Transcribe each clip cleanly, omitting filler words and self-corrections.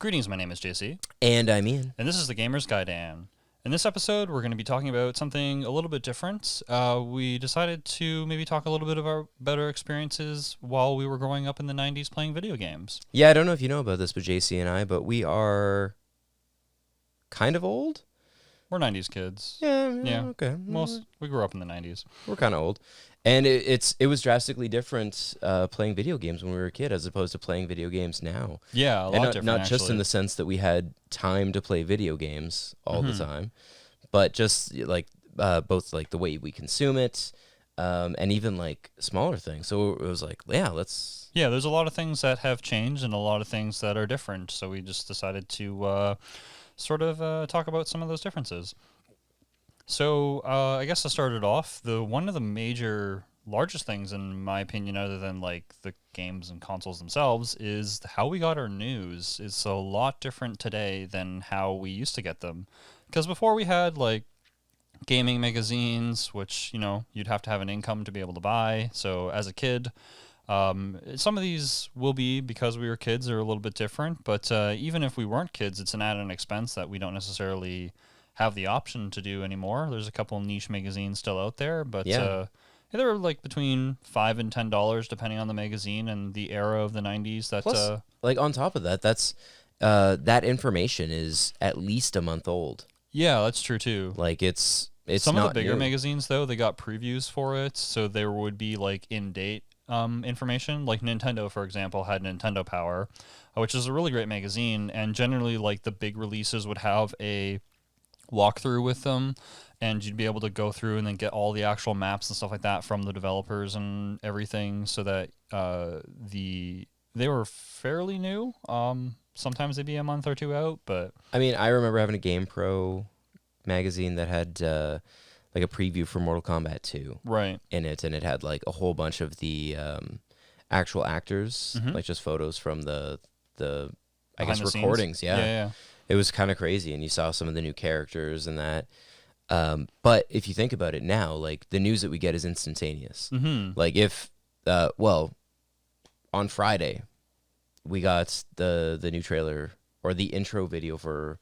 Greetings, my name is JC. And I'm Ian. And this is the Gamer's Gaiden. In this episode, we're going to be talking about something a little bit different. We decided to maybe talk a little bit about our experiences while we were growing up in the 90s playing video games. Yeah, I don't know if you know about this, but JC and I, but we are kind of old. We're 90s kids. Yeah. Okay. We grew up in the 90s. We're kind of old. And it was drastically different playing video games when we were a kid as opposed to playing video games now. Yeah, a lot different, not just actually. in the sense that we had time to play video games all the time, but just like both like the way we consume it and even like smaller things. So it was like, yeah, let's... Yeah, there's a lot of things that have changed and a lot of things that are different. So we just decided to talk about some of those differences. So I guess to start it off, one of the largest things, in my opinion, other than like the games and consoles themselves, is how we got our news. It's a lot different today than how we used to get them. Because before we had like gaming magazines, which, you know, you'd have to have an income to be able to buy. So as a kid, some of these will be, because we were kids, are a little bit different. But even if we weren't kids, it's an added expense that we don't necessarily have the option to do anymore. There's a couple niche magazines still out there, but they're like between $5 and $10 depending on the magazine and the era of the 90s. That Plus, like on top of that, that's that information is at least a month old. Yeah, that's true too. Like it's some not of the bigger new. magazines though, they got previews for it, so there would be like in-date information. Like Nintendo, for example, had Nintendo Power, which is a really great magazine, and generally like the big releases would have a walkthrough with them, and you'd be able to go through and then get all the actual maps and stuff like that from the developers and everything, so that they were fairly new. Sometimes they'd be a month or two out, but I mean, I remember having a Game Pro magazine that had like a preview for Mortal Kombat 2 right in it, and it had like a whole bunch of the actual actors, like just photos from the I guess recordings. Yeah. It was kind of crazy, and you saw some of the new characters and that. But if you think about it now, like the news that we get is instantaneous. Like if, on Friday, we got the new trailer or the intro video for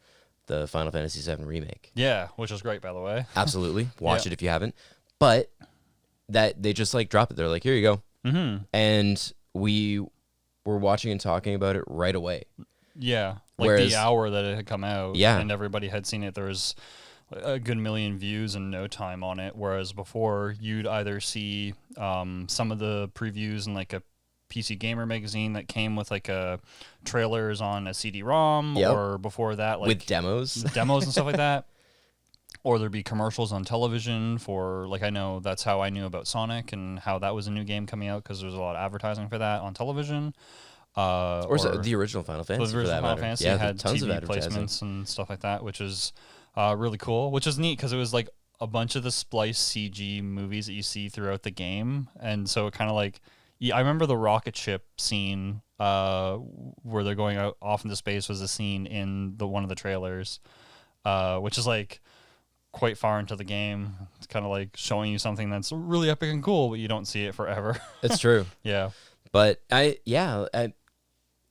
the Final Fantasy VII Remake. Yeah, which is great, by the way. Absolutely. Watch it if you haven't. But that they just like drop it. They're like, here you go. And we were watching and talking about it right away. Yeah, like Whereas, the hour that it had come out, yeah, and everybody had seen it, there was a good million views in no time on it, whereas before you'd either see some of the previews in like a PC Gamer magazine that came with like trailers on a CD-ROM, or before that like with demos and stuff like that, or there'd be commercials on television for, like, I know that's how I knew about Sonic and how that was a new game coming out, because there was a lot of advertising for that on television. Or the original Final Fantasy. The original Final Fantasy had tons TV of placements and stuff like that, which is really cool. Which is neat because it was like a bunch of the spliced CG movies that you see throughout the game, and so it kind of like, I remember the rocket ship scene where they're going out off into space was a scene in one of the trailers, which is like quite far into the game. It's kind of like showing you something that's really epic and cool, but you don't see it forever. It's true. Yeah, but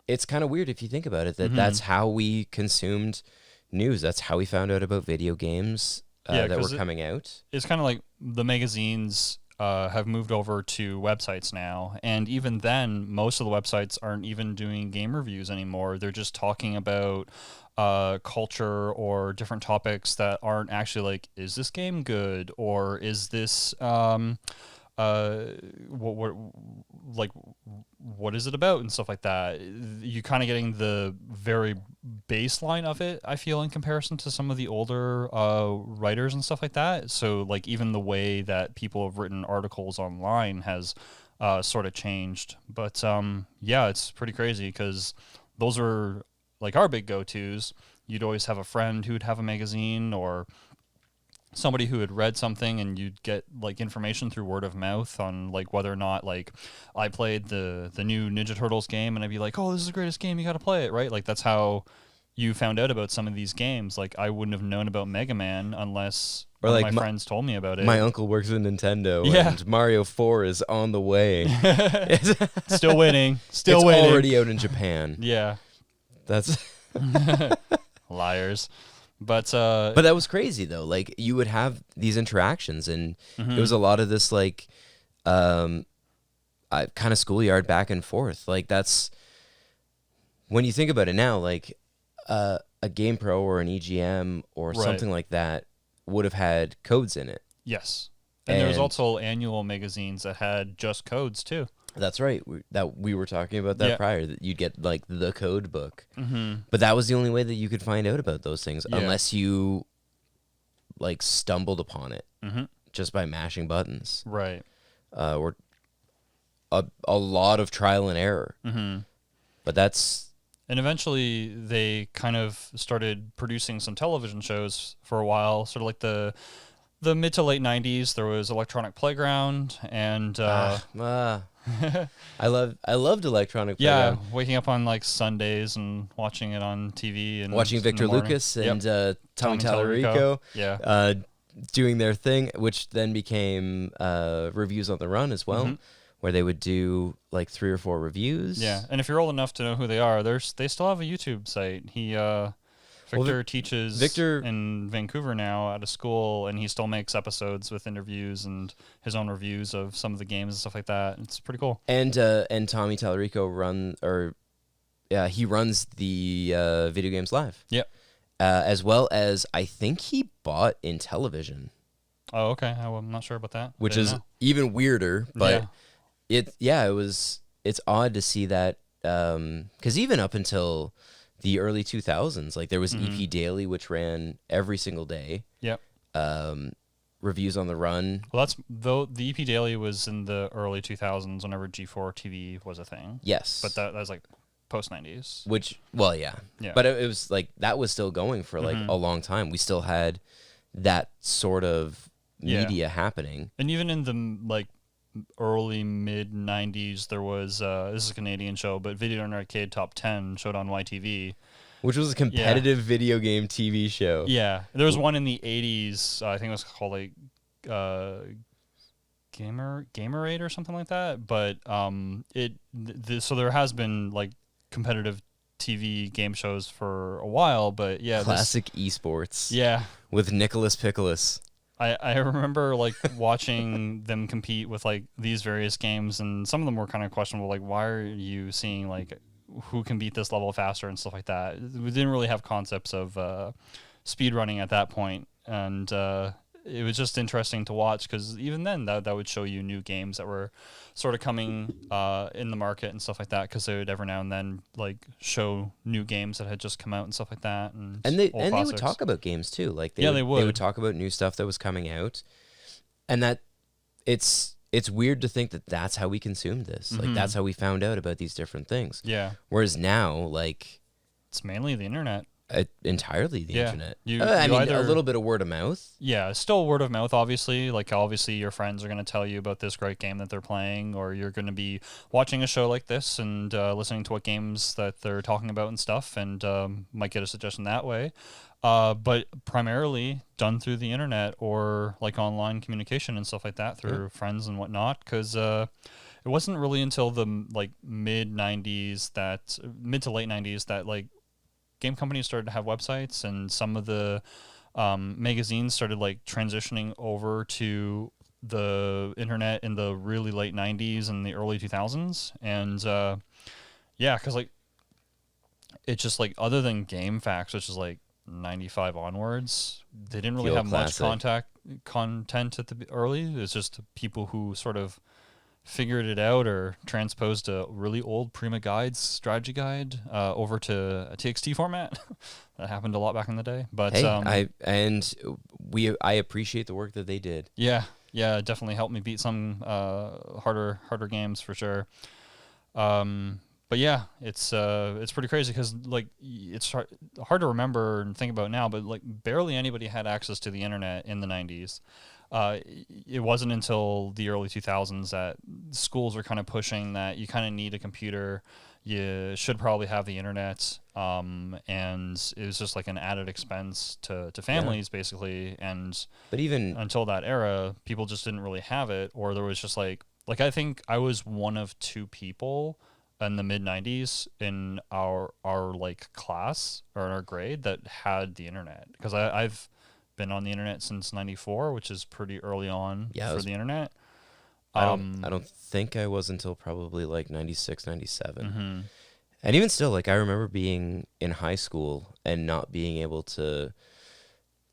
it's kind of weird if you think about it, that that's how we consumed news. That's how we found out about video games that were coming out. It's kind of like the magazines have moved over to websites now, and even then, most of the websites aren't even doing game reviews anymore. They're just talking about culture or different topics that aren't actually like, is this game good, or is this what is it about, and stuff like that. You kind of getting the very baseline of it, I feel, in comparison to some of the older writers and stuff like that. So like even the way that people have written articles online has sort of changed. But it's pretty crazy, because those are like our big go-tos. You'd always have a friend who'd have a magazine, or somebody who had read something, and you'd get like information through word of mouth on like whether or not, like, I played the new Ninja Turtles game, and I'd be like, oh, this is the greatest game, you got to play it, right? Like that's how you found out about some of these games. Like I wouldn't have known about Mega Man unless one of my friends told me about it. My uncle works at Nintendo, and Mario 4 is on the way. Still waiting. It's already out in Japan. Yeah. That's Liars. But But that was crazy though. Like you would have these interactions, and it was a lot of this like kind of schoolyard back and forth. Like that's when you think about it now, like a Game Pro or an EGM or Right. something like that would have had codes in it. yes. And there was And- also annual magazines that had just codes too. That's right. We were talking about that Yeah. prior. That you'd get like the code book, Mm-hmm. but that was the only way that you could find out about those things, Yeah. unless you like stumbled upon it Mm-hmm. just by mashing buttons, Right. or a lot of trial and error. Mm-hmm. But that's And eventually they kind of started producing some television shows for a while, sort of like the mid to late 90s. There was Electronic Playground and I loved Electronic yeah, Playground. waking up on like Sundays and watching it on TV and Watching in the Victor morning. Lucas Yep. and Tommy Tommy Tallarico Yeah. doing their thing, which then became Reviews on the Run as well, Mhm. where they would do like 3 or 4 reviews. Yeah, and if you're old enough to know who they are, they still have a YouTube site. Victor teaches Victor- in Vancouver now at a school, and he still makes episodes with interviews and his own reviews of some of the games and stuff like that. It's pretty cool. And Tommy Tallarico he runs the Video Games Live. Yep. As well as I think he bought Intellivision, Oh, okay. I'm not sure about that. which Didn't is know. even weirder. But Yeah. it's odd to see that because even up until the early 2000s, like there was Mm-hmm. EP Daily, which ran every single day. Yep. Reviews on the Run. Well, that's though the EP Daily was in the early 2000s, whenever G4 TV was a thing. Yes. But that was like post 90s. Which, well, yeah. Yeah. But it was like, that was still going for like a long time. We still had that sort of Yeah. media happening. And even in the like early mid 90s, there was this is a Canadian show, but Video and Arcade Top 10 showed on YTV. Which was a competitive video game TV show. Yeah, there was one in the 80s. I think it was called like Gamerade or something like that. But so there has been like competitive TV game shows for a while. But yeah, Classic esports. Yeah. With Nicholas Pickles. I remember like watching them compete with like these various games, and some of them were kind of questionable. Like, why are you seeing like who can beat this level faster and stuff like that? We didn't really have concepts of speed running at that point, and it was just interesting to watch because even then that would show you new games that were sort of coming in the market and stuff like that, because they would every now and then like show new games that had just come out and stuff like that, and They old would classics. talk about games too. Like Yeah, they They would. would talk about new stuff that was coming out, and that it's weird to think that that's how we consumed this. Like that's how we found out about these different things. Yeah, Whereas now, like it's mainly the internet. entirely the Yeah. internet. You I mean, either- a little bit of word of mouth. Yeah, still word of mouth, obviously. Like, obviously, your friends are going to tell you about this great game that they're playing, or you're going to be watching a show like this and listening to what games that they're talking about and stuff, and might get a suggestion that way. But primarily done through the internet or like online communication and stuff like that through friends and whatnot, because it wasn't really until the like mid to late 90s that like game companies started to have websites, and some of the magazines started like transitioning over to the internet in the really late 90s and the early 2000s. And yeah, because like it's just like, other than Game Facts, which is like 95 onwards, they didn't really The have old much classic. content at the early. It's just people who sort of figured it out or transposed a really old Prima Guides strategy guide over to a TXT format. That happened a lot back in the day. But Hey, I appreciate the work that they did. yeah, it definitely helped me beat some harder games for sure. But yeah, it's pretty crazy because like it's hard to remember and think about now, but like barely anybody had access to the internet in the 90s. It wasn't until the early 2000s that schools were kind of pushing that you kind of need a computer. You should probably have the internet, and it was just like an added expense to families basically. And But even until that era, people just didn't really have it, or there was just like I think I was one of two people in the mid 90s in our like class or in our grade that had the internet, because I've been on the internet since 94, which is pretty early on Yeah, for the internet. I don't think I was until probably like 96, 97. Mm-hmm. And even still, like I remember being in high school and not being able to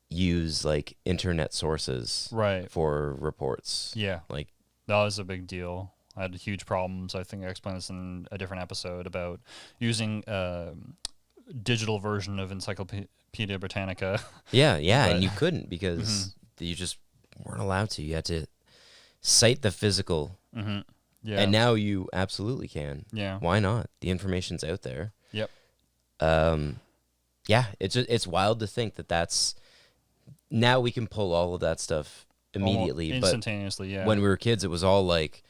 use like internet sources Right. for reports. Yeah. Like, That was a big deal. I had huge problems. I think I explained this in a different episode about using a digital version of Encyclopedia Britannica. yeah, But and you couldn't because you just weren't allowed to. You had to cite the physical. mm-hmm. Yeah. And now you absolutely can. Yeah. Why not? The information's out there. Yep. Yeah, it's wild to think that that's now we can pull all of that stuff immediately, Almost instantaneously. but Yeah. when we were kids, it was all like,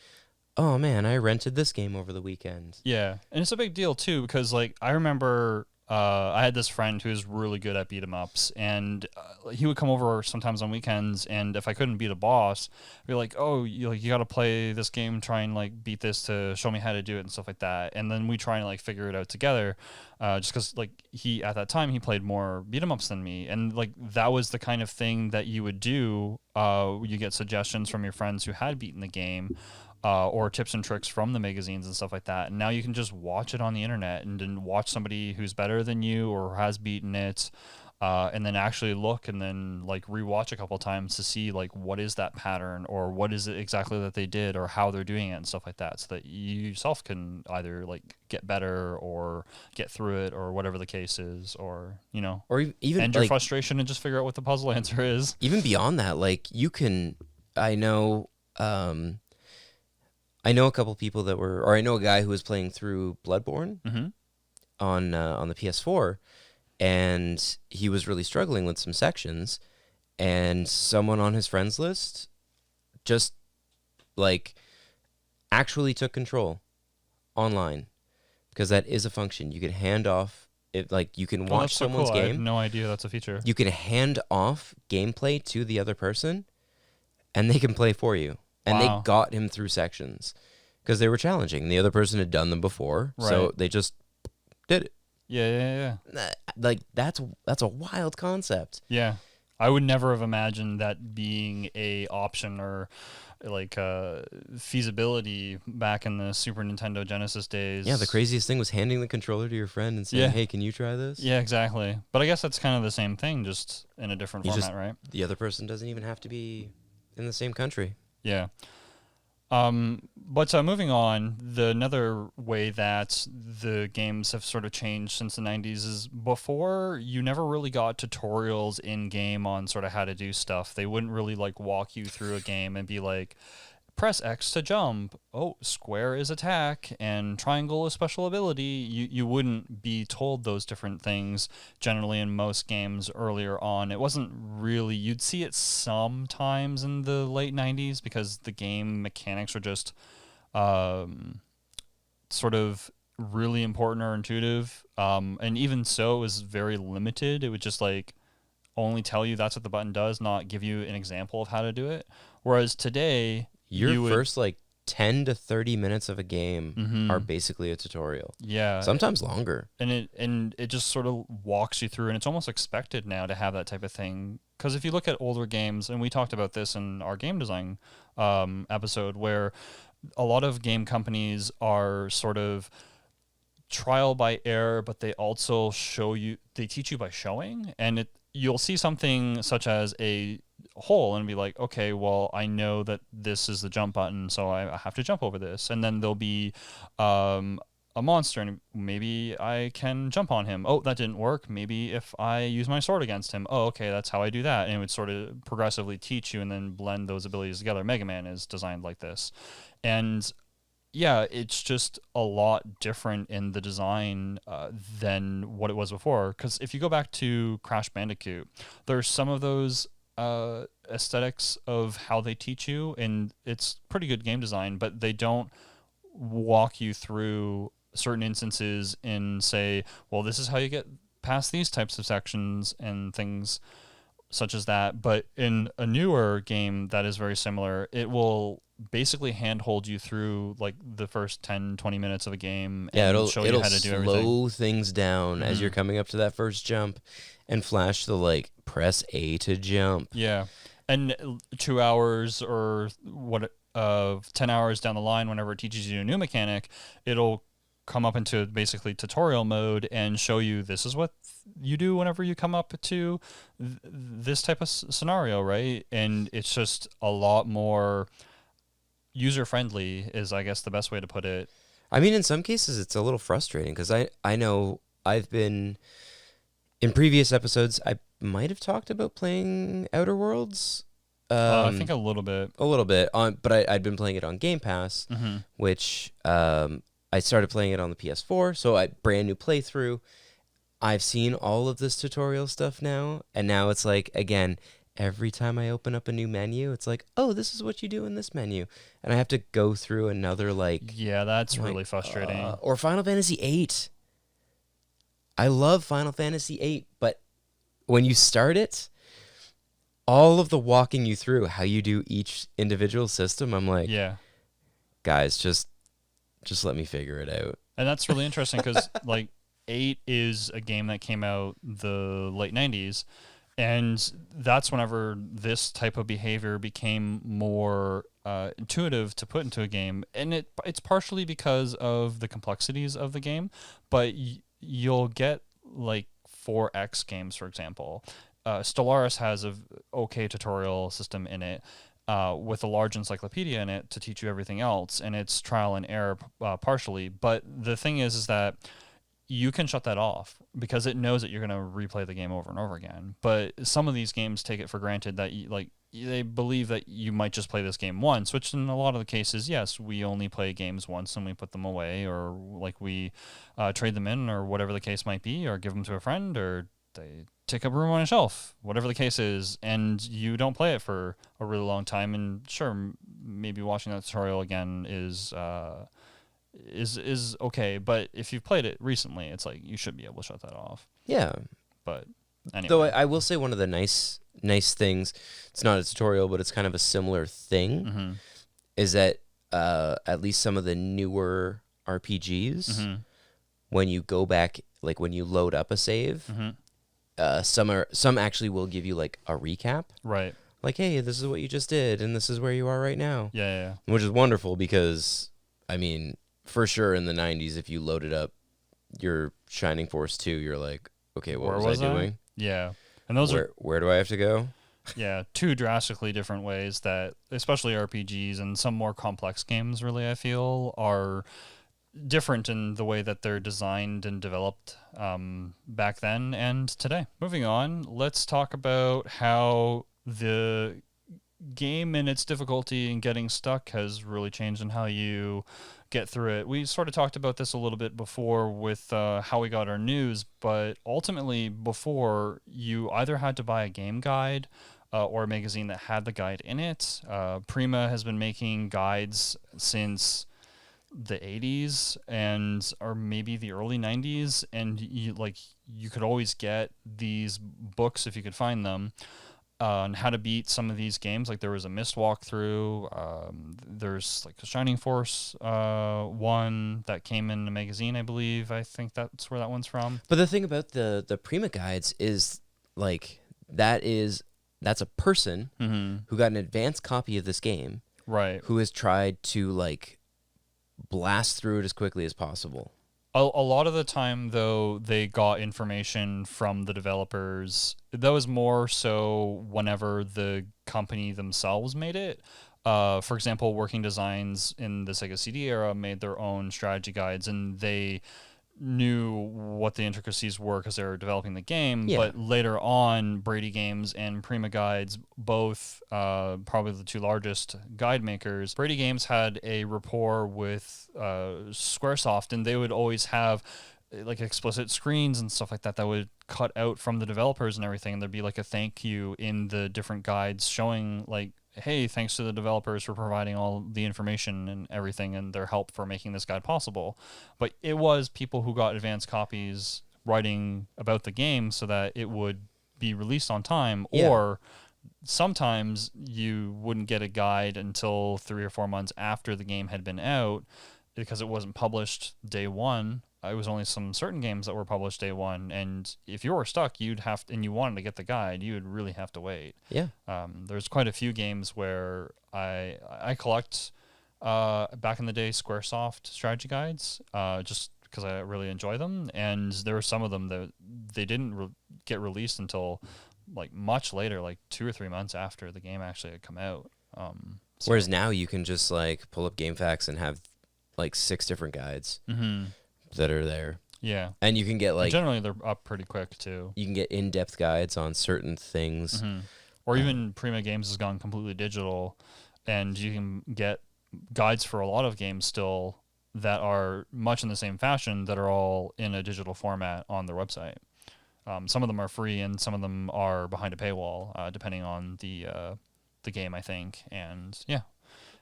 oh man, I rented this game over the weekend. Yeah, and it's a big deal too because like I remember I had this friend who was really good at beat 'em ups, and he would come over sometimes on weekends, and if I couldn't beat a boss, I'd be like, "Oh, you got to play this game, try and like beat this to show me how to do it and stuff like that." And then we try and like figure it out together, just because like he at that time he played more beat 'em ups than me, and like that was the kind of thing that you would do. You get suggestions from your friends who had beaten the game. Or tips and tricks from the magazines and stuff like that. And now you can just watch it on the internet and then watch somebody who's better than you or has beaten it, and then actually look and then like rewatch a couple times to see like what is that pattern or what is it exactly that they did or how they're doing it and stuff like that, so that you yourself can either like get better or get through it or whatever the case is, or Or even end your like, frustration and just figure out what the puzzle answer is. even beyond that, like you can, I know, I know a couple people that were, or I know a guy who was playing through Bloodborne Mm-hmm. on the PS4, and he was really struggling with some sections, and someone on his friends list just like actually took control online, because that is a function. You can hand off it, like you can watch That's so someone's cool. I had game. no idea that's a feature. You can hand off gameplay to the other person, and they can play for you. And Wow. they got him through sections because they were challenging. The other person had done them before, so Right. they just did it. Yeah. Like that's a wild concept. Yeah. I would never have imagined that being a option or like feasibility back in the Super Nintendo Genesis days. Yeah, the craziest thing was handing the controller to your friend and saying, Yeah. "Hey, can you try this?" Yeah, exactly. But I guess that's kind of the same thing, just in a different You format, just- right? The other person doesn't even have to be in the same country. Yeah. But moving on, another way that the games have sort of changed since the 90s is before you never really got tutorials in game on sort of how to do stuff. They wouldn't really like walk you through a game and be like, press X to jump. Oh, square is attack and triangle is special ability. You wouldn't be told those different things generally in most games earlier on. It wasn't really, you'd see it sometimes in the late 90s because the game mechanics are just sort of really important or intuitive. And even so, it was very limited. It would just like only tell you that's what the button does, not give you an example of how to do it. Whereas today, Your first like 10 to 30 minutes of a game are basically a tutorial. Yeah. Sometimes longer. And it just sort of walks you through, and it's almost expected now to have that type of thing. Because if you look at older games, and we talked about this in our game design episode, where a lot of game companies are sort of trial by error, but they also they teach you by showing, and you'll see something such as a hole and be like, okay, well, I know that this is the jump button, so I have to jump over this. And then there'll be a monster, and maybe I can jump on him. Oh, that didn't work. Maybe if I use my sword against him. Oh, okay, that's how I do that. And it would sort of progressively teach you and then blend those abilities together. Mega Man is designed like this. And yeah, it's just a lot different in the design than what it was before. Because if you go back to Crash Bandicoot, there's some of those aesthetics of how they teach you, and it's pretty good game design, but they don't walk you through certain instances and say, well, this is how you get past these types of sections and things such as that. But in a newer game that is very similar, it will basically handhold you through like the first 10, 20 minutes of a game Yeah, and it'll show you it'll how to do everything. slow things down as you're Mhm. coming up to that first jump, and flash the like press A to jump. Yeah. And 2 hours or 10 hours down the line, whenever it teaches you a new mechanic, it'll come up into basically tutorial mode and show you this is what you do whenever you come up to this type of scenario, right? And it's just a lot more user friendly, is I guess the best way to put it. I mean, in some cases, it's a little frustrating because I know I've been in previous episodes. I might have talked about playing Outer Worlds. I think a little bit. A little bit on, but I'd been playing it on Game Pass, which I started playing it on the PS4. So I brand new playthrough. I've seen all of this tutorial stuff now, and now it's like again. Every time I open up a new menu, it's like, oh, this is what you do in this menu. And I have to go through another, like... Yeah, that's like, really frustrating. Or Final Fantasy VIII. I love Final Fantasy VIII, but when you start it, all of the walking you through, how you do each individual system, I'm like, Yeah. guys, just let me figure it out. And that's really interesting because, like, 8 is a game that came out the late 90s. And that's whenever this type of behavior became more intuitive to put into a game. And it's partially because of the complexities of the game, but you'll get like 4X games, for example. Stellaris has a okay tutorial system in it with a large encyclopedia in it to teach you everything else, and it's trial and error partially. But the thing is that you can shut that off because it knows that you're going to replay the game over and over again. But some of these games take it for granted that they believe that you might just play this game once, which in a lot of the cases, yes, we only play games once and we put them away, or like we trade them in, or whatever the case might be, or give them to a friend, or they take up room on a shelf, whatever the case is, and you don't play it for a really long time. And sure, maybe watching that tutorial again is okay, but if you've played it recently, it's like you should be able to shut that off. Yeah. But anyway. Though I will say one of the nice things, it's not a tutorial, but it's kind of a similar thing, is that at least some of the newer RPGs, when you go back, like when you load up a save, some actually will give you like a recap. Right. Like, hey, this is what you just did, and this is where you are right now. Yeah. Which is wonderful because, I mean, for sure in the 90s, if you loaded up your Shining Force 2, you're like, okay, what was I doing? Yeah. And those where do I have to go? Yeah, two drastically different ways that, especially RPGs and some more complex games, really, I feel, are different in the way that they're designed and developed back then and today. Moving on, let's talk about how the game and its difficulty in getting stuck has really changed and how you get through it. We sort of talked about this a little bit before with how we got our news, but ultimately before, you either had to buy a game guide or a magazine that had the guide in it. Prima has been making guides since the 80s or maybe the early 90s, and you could always get these books if you could find them on how to beat some of these games. Like there was a Myst walkthrough, there's like a Shining Force one that came in a magazine, I believe. I think that's where that one's from. But the thing about the Prima guides is like that's a person who got an advanced copy of this game, right? Who has tried to like blast through it as quickly as possible. A lot of the time, though, they got information from the developers. That was more so whenever the company themselves made it. For example, Working Designs in the Sega CD era made their own strategy guides, and they knew what the intricacies were because they were developing the game. Yeah. But later on, Brady Games and Prima Guides, both probably the two largest guide makers, Brady Games had a rapport with Squaresoft, and they would always have like explicit screens and stuff like that would cut out from the developers and everything, and there'd be like a thank you in the different guides showing like, hey, thanks to the developers for providing all the information and everything and their help for making this guide possible. But it was people who got advanced copies writing about the game so that it would be released on time, Yeah. or sometimes you wouldn't get a guide until 3 or 4 months after the game had been out because it wasn't published day one. It was only some certain games that were published day one, and if you were stuck, and you wanted to get the guide, you would really have to wait. Yeah. There's quite a few games where I collect back in the day SquareSoft strategy guides, just because I really enjoy them, and there were some of them that they didn't get released until like much later, like 2 or 3 months after the game actually had come out. Whereas now you can just like pull up GameFAQs and have like 6 different guides that are there. Yeah, and you can get like generally they're up pretty quick too. You can get in-depth guides on certain things, or even Prima Games has gone completely digital, and you can get guides for a lot of games still that are much in the same fashion that are all in a digital format on their website. Some of them are free and some of them are behind a paywall, depending on the game, I think. And yeah,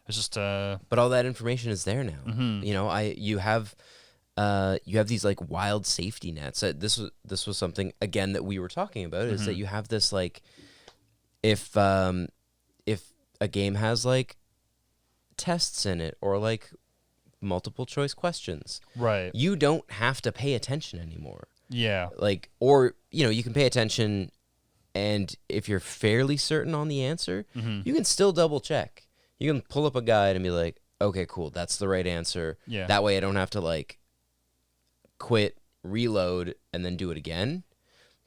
it's just. But all that information is there now. You know, you have these like wild safety nets. This was something again that we were talking about is that you have this like if a game has like tests in it or like multiple choice questions, right, you don't have to pay attention anymore. Yeah. Like, or, you know, you can pay attention, and if you're fairly certain on the answer, you can still double check. You can pull up a guide and be like, okay, cool, that's the right answer. Yeah. That way I don't have to like quit, reload, and then do it again.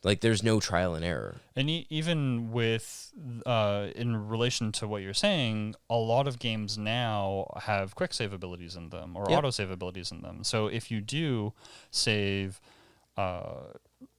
Like, there's no trial and error. And even with, in relation to what you're saying, a lot of games now have quick save abilities in them or auto save abilities in them. So if you do save,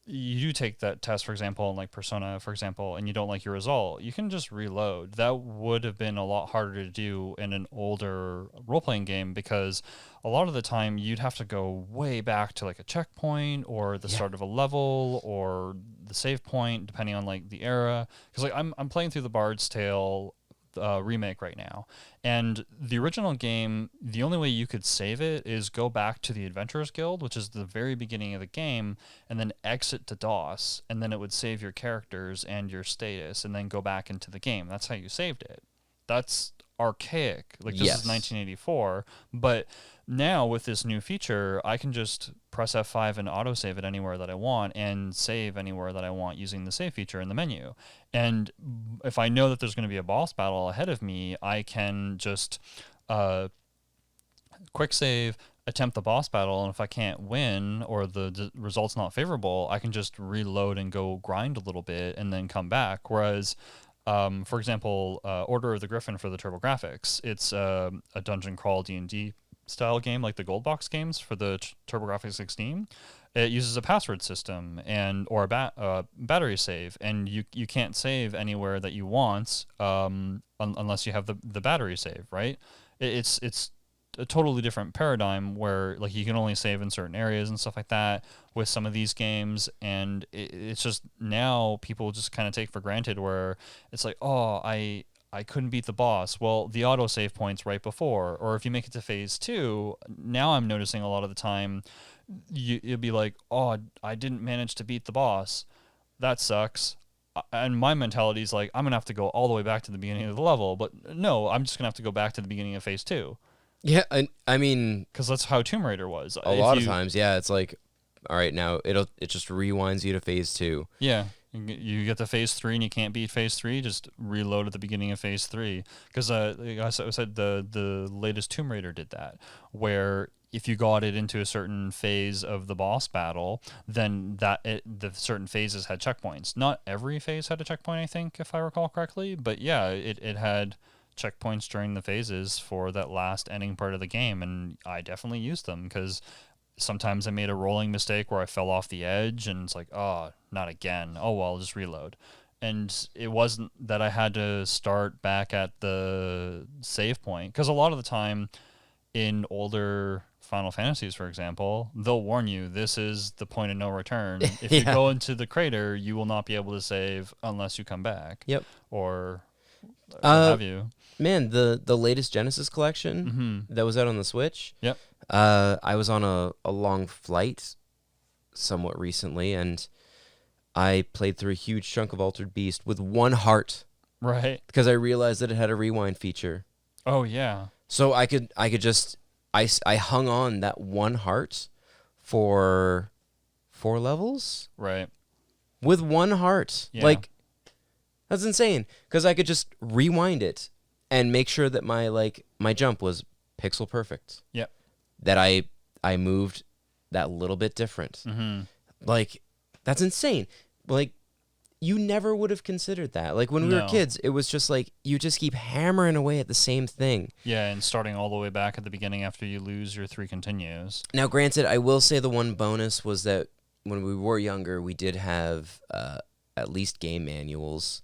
you do take that test, for example, in like Persona, for example, and you don't like your result, you can just reload. That would have been a lot harder to do in an older role-playing game because a lot of the time you'd have to go way back to like a checkpoint or the start of a level or the save point, depending on like the era. Because like I'm playing through the Bard's Tale remake right now, and the original game, the only way you could save it is go back to the Adventurers Guild, which is the very beginning of the game, and then exit to DOS, and then it would save your characters and your status, and then go back into the game. That's how you saved it. That's archaic. Like, this is 1984, but now with this new feature, I can just press F5 and autosave it anywhere that I want and save anywhere that I want using the save feature in the menu. And if I know that there's going to be a boss battle ahead of me, I can just quick save, attempt the boss battle, and if I can't win or the result's not favorable, I can just reload and go grind a little bit and then come back. Whereas for example, Order of the Griffin for the TurboGrafx, it's a dungeon crawl D&D style game like the Gold Box games for the TurboGrafx 16. It uses a password system or a battery save, and you can't save anywhere that you want unless you have the battery save, right? It's a totally different paradigm where like you can only save in certain areas and stuff like that with some of these games, and it's just now people just kind of take for granted where it's like, oh, I couldn't beat the boss. Well, the auto save point's right before, or if you make it to phase 2, now I'm noticing a lot of the time you'll be like, oh, I didn't manage to beat the boss. That sucks. And my mentality is like, I'm gonna have to go all the way back to the beginning of the level, but no, I'm just gonna have to go back to the beginning of phase 2. Yeah, I mean, because that's how Tomb Raider was. A lot of times, yeah, it's like, all right, now it just rewinds you to phase 2. Yeah, you get to phase 3 and you can't beat phase 3. Just reload at the beginning of phase 3. Because like I said, the latest Tomb Raider did that, where if you got it into a certain phase of the boss battle, then the certain phases had checkpoints. Not every phase had a checkpoint, I think, if I recall correctly. But yeah, it had checkpoints during the phases for that last ending part of the game, and I definitely used them because sometimes I made a rolling mistake where I fell off the edge and it's like, oh, not again. Oh, well, I'll just reload. And it wasn't that I had to start back at the save point, because a lot of the time in older Final Fantasies, for example, they'll warn you, this is the point of no return. If you go into the crater, you will not be able to save unless you come back. Yep. Or have you? Man, the latest Genesis collection that was out on the Switch. Yep. I was on a long flight somewhat recently, and I played through a huge chunk of Altered Beast with one heart. Right. because I realized that it had a rewind feature. Oh yeah. So I could just I hung on that one heart for 4 levels Right. with one heart. Yeah. Like, that's insane, because I could just rewind it and make sure that my jump was pixel perfect. Yep. That I moved that little bit different. Mm-hmm. Like, that's insane. Like, you never would have considered that. Like, when we were No. kids, it was just like, you just keep hammering away at the same thing. Yeah, and starting all the way back at the beginning after you lose your 3 continues. Now, granted, I will say the one bonus was that when we were younger, we did have at least game manuals,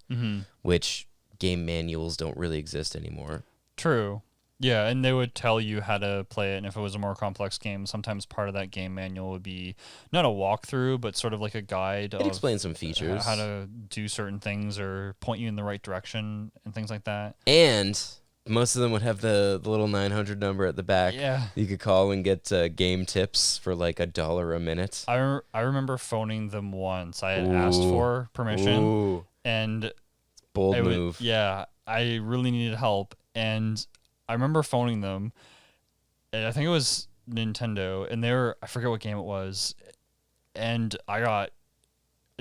which game manuals don't really exist anymore. True. Yeah, and they would tell you how to play it, and if it was a more complex game, sometimes part of that game manual would be not a walkthrough, but sort of like a guide. It explains some features. How to do certain things or point you in the right direction and things like that. And most of them would have the little 900 number at the back. Yeah. You could call and get game tips for like $1 a minute. I remember phoning them once. I had asked for permission, Ooh. and Bold move. Yeah, I really needed help, and I remember phoning them, and I think it was Nintendo, and I forget what game it was, and I got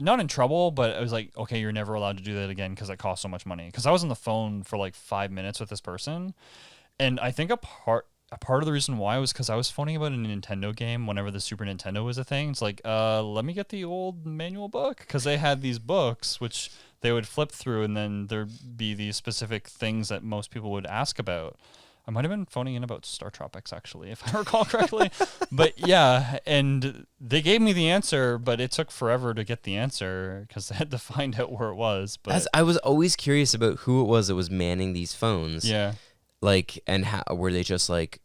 not in trouble, but I was like, okay, you're never allowed to do that again because it costs so much money. Because I was on the phone for like 5 minutes with this person, and I think a part of the reason why was because I was phoning about a Nintendo game whenever the Super Nintendo was a thing. It's like, let me get the old manual book, because they had these books which they would flip through, and then there'd be these specific things that most people would ask about. I might have been phoning in about Star Tropics, actually, if I recall correctly. But yeah, and they gave me the answer, but it took forever to get the answer because I had to find out where it was. But I was always curious about who it was that was manning these phones. yeah. Like, and how were they just like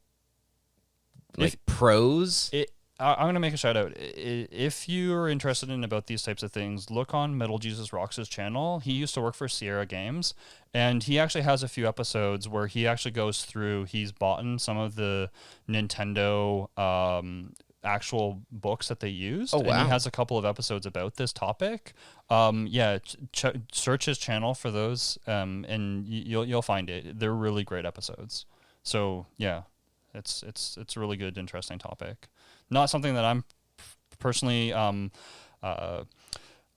pros? I'm going to make a shout out. If you're interested in about these types of things, look on Metal Jesus Rocks' channel. He used to work for Sierra Games, and he actually has a few episodes where he actually goes through, he's bought in some of the Nintendo actual books that they used. Oh, wow. And he has a couple of episodes about this topic. Search his channel for those, and you'll find it. They're really great episodes. So yeah, it's a really good, interesting topic. Not something that I'm personally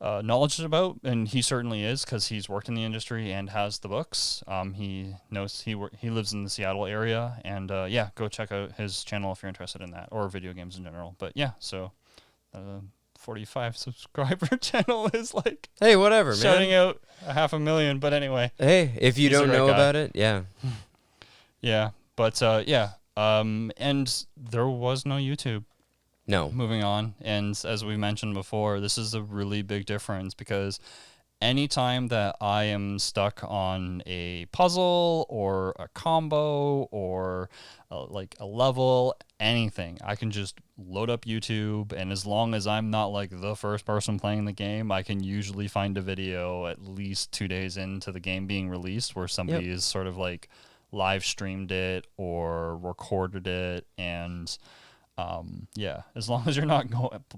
knowledgeable about, and he certainly is, because he's worked in the industry and has the books. He knows he lives in the Seattle area, and go check out his channel if you're interested in that, or video games in general. But yeah, so 45 subscriber channel is like, hey, whatever, man. Shouting out 500,000, but anyway. Hey, if you don't know about it, yeah. Yeah, but and there was no YouTube. No. Moving on, and as we mentioned before, this is a really big difference, because anytime that I am stuck on a puzzle or a combo or like a level, anything, I can just load up YouTube, and as long as I'm not like the first person playing the game, I can usually find a video at least 2 days into the game being released where somebody is sort of like live streamed it or recorded it, and as long as you're not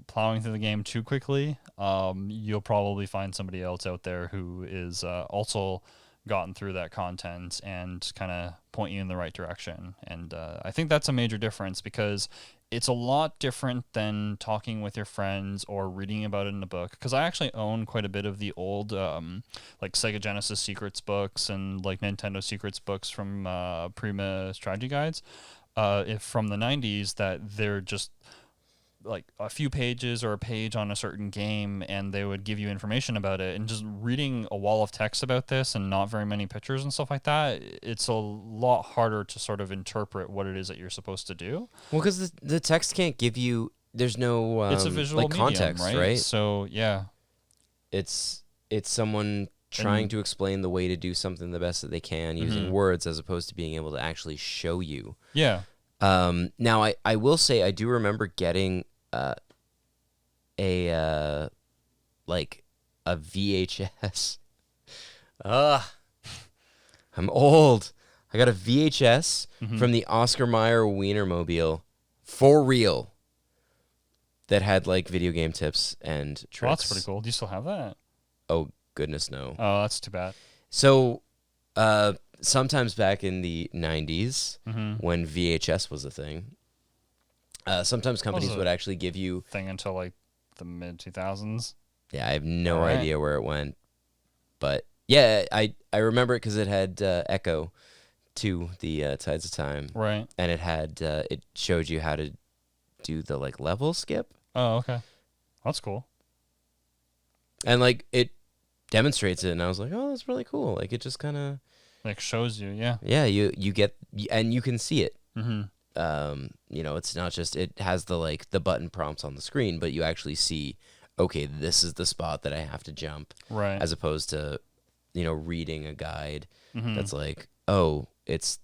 plowing through the game too quickly, you'll probably find somebody else out there who is also gotten through that content and kind of point you in the right direction. And I think that's a major difference, because it's a lot different than talking with your friends or reading about it in a book. Because I actually own quite a bit of the old like Sega Genesis Secrets books and like Nintendo Secrets books from Prima Strategy Guides. From the 90s, that they're just like a few pages or a page on a certain game, and they would give you information about it. And just reading a wall of text about this and not very many pictures and stuff like that, it's a lot harder to sort of interpret what it is that you're supposed to do. Well, because the text can't give you, there's no it's a visual medium, context, right? So yeah, it's someone trying to explain the way to do something the best that they can using words, as opposed to being able to actually show you. Yeah. Now, I will say I do remember getting a VHS. I'm old. I got a VHS from the Oscar Mayer Wienermobile, for real, that had like video game tips and tricks. Well, that's pretty cool. Do you still have that? Oh, goodness, no. Oh, that's too bad. So Sometimes back in the 90s Mm-hmm. when VHS was a thing, sometimes companies a would actually give you. thing until like the mid 2000s. Yeah, I have no All right. idea where it went, but yeah, I remember it because it had Echo to the Tides of Time, Right. and it had it showed you how to do the like level skip, Oh, okay. That's cool. and like it demonstrates it, and I was like, oh, that's really cool. Like it just kind of Like shows you, yeah. you get and you can see it. Mm-hmm. It's not just it has the button prompts on the screen, but you actually see, okay, this is the spot that I have to jump, Right. as opposed to, reading a guide Mm-hmm. that's like, oh, it's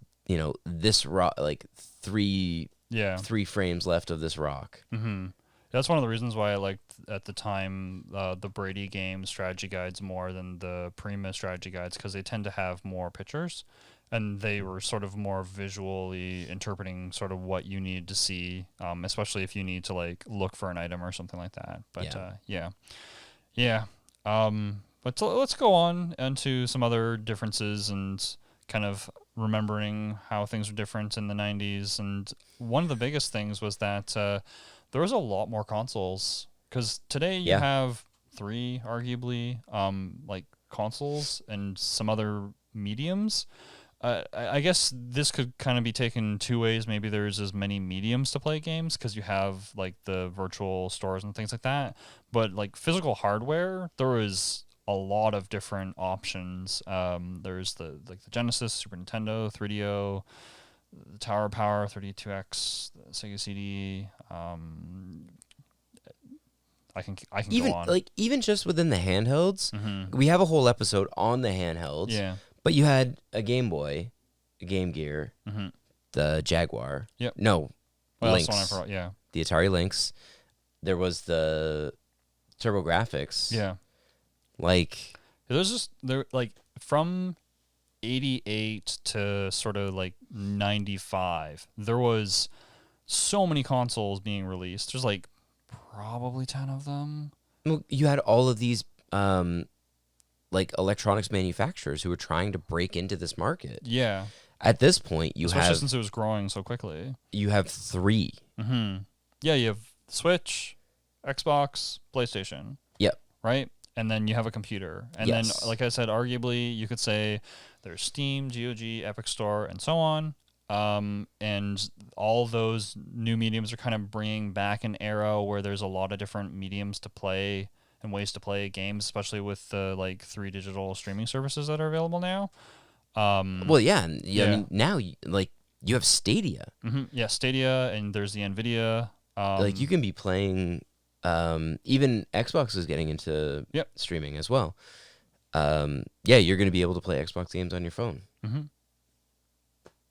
this rock, like three Yeah. frames left of this rock. Mm-hmm. That's one of the reasons why I liked at the time the Brady game strategy guides more than the Prima strategy guides, because they tend to have more pictures, and they were sort of more visually interpreting sort of what you need to see, especially if you need to like look for an item or something like that. But yeah. But let's go on into some other differences and kind of remembering how things were different in the 90s. And one of the biggest things was that there was a lot more consoles, because today you Yeah. have 3 arguably like consoles and some other mediums. I guess this could kind of be taken 2 ways. Maybe there's as many mediums to play games because you have like the virtual stores and things like that. But like physical hardware, there was a lot of different options. There's the Genesis, Super Nintendo, 3DO, the Tower Power, 32X, the Sega CD. I can Even go on. even just within the handhelds, Mm-hmm. we have a whole episode on the handhelds. Yeah. But you had a Game Boy, a Game Gear, Mm-hmm. the Jaguar. Yep. No, Well, Lynx. that's one I forgot. Yeah. The Atari Lynx. There was the TurboGrafx. Yeah. Like, There's just there like from 88 to sort of like 95, there was so many consoles being released. There's like probably 10 of them. well, you had all of these like electronics manufacturers who were trying to break into this market. Yeah. At this point, Especially since it was growing so quickly. you have 3. Mm-hmm. Yeah, you have Switch, Xbox, PlayStation. Yep. Right? And then you have a computer. And Yes. then, like I said, arguably, you could say there's Steam, GOG, Epic Store, and so on. And all those new mediums are kind of bringing back an era where there's a lot of different mediums to play and ways to play games, especially with the like 3 digital streaming services that are available now. Well, yeah. I Yeah. mean, now, you have Stadia. Yeah, Stadia, and there's the NVIDIA. Like, you can be playing... even Xbox is getting into Yep. streaming as well. Yeah, you're going to be able to play Xbox games on your phone. Mm-hmm.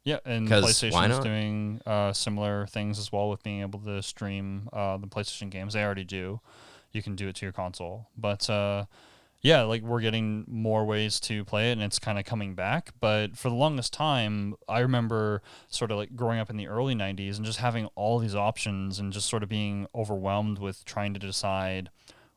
Yeah, and 'Cause why PlayStation's not? doing similar things as well with being able to stream the PlayStation games. They already do. You can do it to your console. But yeah, like we're getting more ways to play it, and it's kind of coming back. But for the longest time, I remember sort of like growing up in the early 90s and just having all these options and just sort of being overwhelmed with trying to decide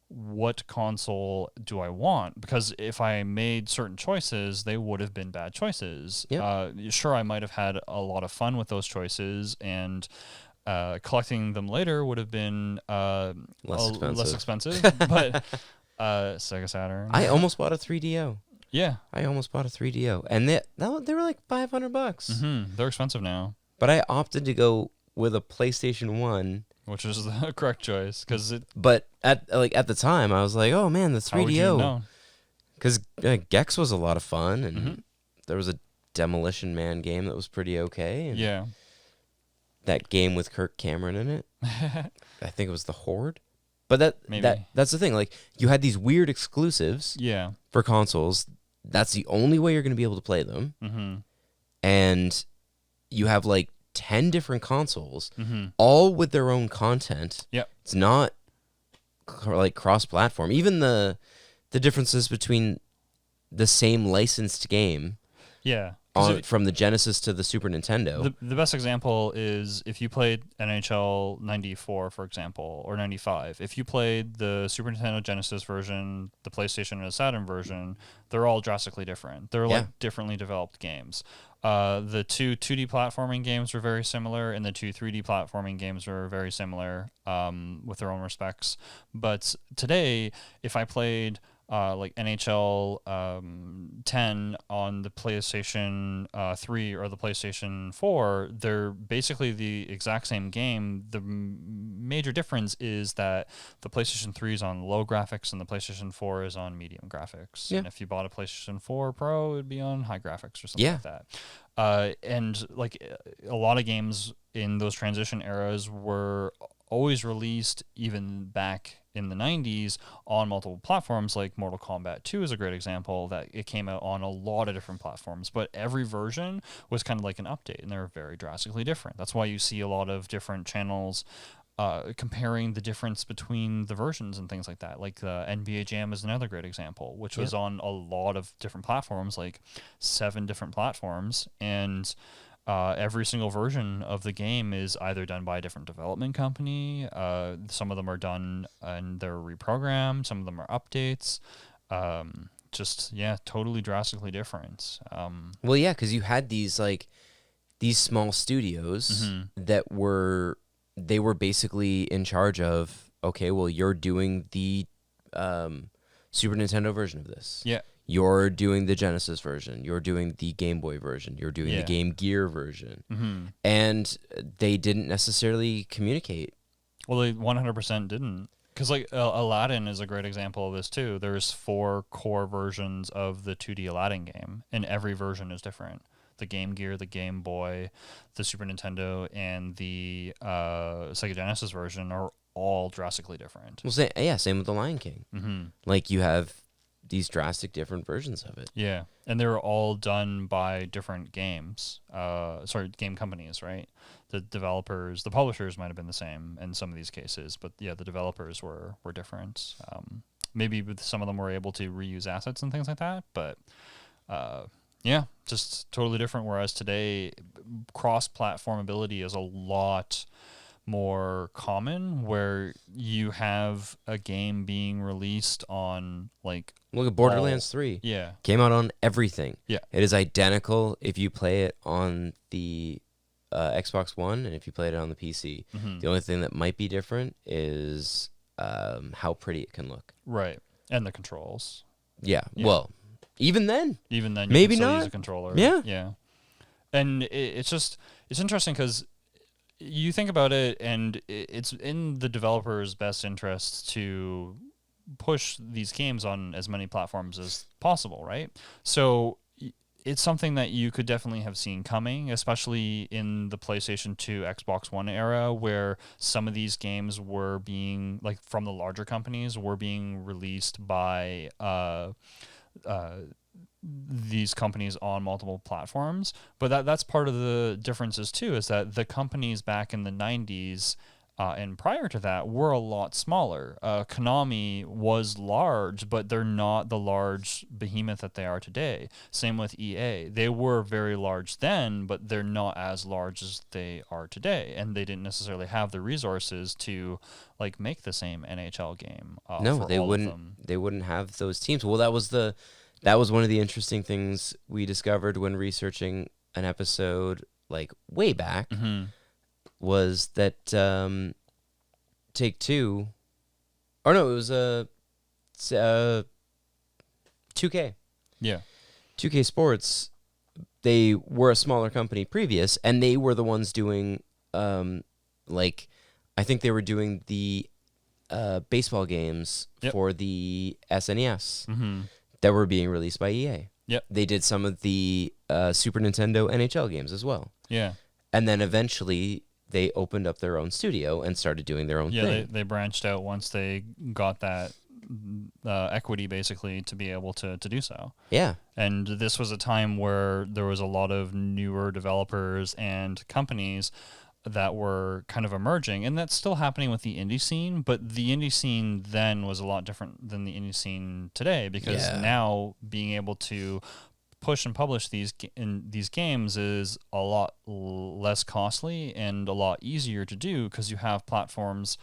what console do I want? Because if I made certain choices, they would have been bad choices. Yep. Sure, I might have had a lot of fun with those choices, and collecting them later would have been less expensive. But Sega Saturn. I almost bought a 3DO. Yeah. And they were like $500. Mm-hmm. They're expensive now, But I opted to go with a PlayStation 1. which is the correct choice because it. But at the time, I was like, oh man, the How would you 3DO. know? Because Gex was a lot of fun, and Mhm. there was a Demolition Man game that was pretty okay. And Yeah. that game with Kirk Cameron in it. I think it was The Horde. But Maybe. that's the thing. Like, you had these weird exclusives Yeah. for consoles. That's the only way you're going to be able to play them. Mm-hmm. And you have like 10 different consoles, Mm-hmm. all with their own content. Yep. It's not like cross-platform. Even the differences between the same licensed game. Yeah. from the Genesis to the Super Nintendo. The best example is if you played NHL 94, for example, or 95. If you played the Super Nintendo Genesis version, the PlayStation and the Saturn version, they're all drastically different. They're like differently developed games. The two 2D platforming games were very similar, and the two 3D platforming games were very similar with their own respects. But today, if I played like NHL 10 on the PlayStation 3 or the PlayStation 4, they're basically the exact same game. The major difference is that the PlayStation 3 is on low graphics and the PlayStation 4 is on medium graphics. And if you bought a PlayStation 4 Pro, it'd be on high graphics or something like that. And like a lot of games in those transition eras were always released even back in the 90s on multiple platforms. Like Mortal Kombat 2 is a great example that it came out on a lot of different platforms, but every version was kind of like an update, and they're very drastically different. That's why you see a lot of different channels comparing the difference between the versions and things like that. Like the NBA Jam is another great example, which was on a lot of different platforms, like 7 different platforms, and every single version of the game is either done by a different development company. Some of them are done and they're reprogrammed. Some of them are updates. Totally drastically different. Well, yeah, because you had these small studios that were basically in charge of, okay, well, you're doing the Super Nintendo version of this. Yeah. You're doing the Genesis version. You're doing the Game Boy version. You're doing the Game Gear version. And they didn't necessarily communicate. Well, they 100% didn't. Because like Aladdin is a great example of this too. There's 4 core versions of the 2D Aladdin game, and every version is different. The Game Gear, the Game Boy, the Super Nintendo, and the Sega Genesis version are all drastically different. Well, same with the Lion King. Like you have these drastic different versions of it. Yeah, and they were all done by different game companies, right? The developers, the publishers might have been the same in some of these cases, but yeah, the developers were different. Maybe with some of them were able to reuse assets and things like that, but just totally different. Whereas today, cross-platform ability is a lot more common, where you have a game being released on like look at Borderlands 3. Yeah, came out on everything. Yeah, it is identical if you play it on the Xbox One and if you play it on the PC. The only thing that might be different is how pretty it can look. Right, and the controls. Yeah. Well, even then you maybe can still not use a controller. Yeah. And it's interesting because you think about it, and it's in the developer's best interest to push these games on as many platforms as possible, right? So it's something that you could definitely have seen coming, especially in the PlayStation 2, Xbox One era, where some of these games were being, like, from the larger companies, were being released by these companies on multiple platforms. But that's part of the differences too, is that the companies back in the 90s and prior to that were a lot smaller. Konami was large, but they're not the large behemoth that they are today. Same with EA. They were very large then, but they're not as large as they are today, and they didn't necessarily have the resources to like make the same NHL game. No, they wouldn't. They wouldn't have those teams. Well, that was one of the interesting things we discovered when researching an episode like way back, was that Take-Two, or no, it was 2K. Yeah. 2K Sports, they were a smaller company previous, and they were the ones doing, I think they were doing the baseball games for the SNES. That were being released by EA. Yep. They did some of the Super Nintendo NHL games as well. Yeah. And then eventually they opened up their own studio and started doing their own thing. Yeah, they branched out once they got that equity, basically, to be able to do so. Yeah. And this was a time where there was a lot of newer developers and companies that were kind of emerging, and that's still happening with the indie scene, but the indie scene then was a lot different than the indie scene today, because now being able to push and publish these games is a lot less costly and a lot easier to do because you have platforms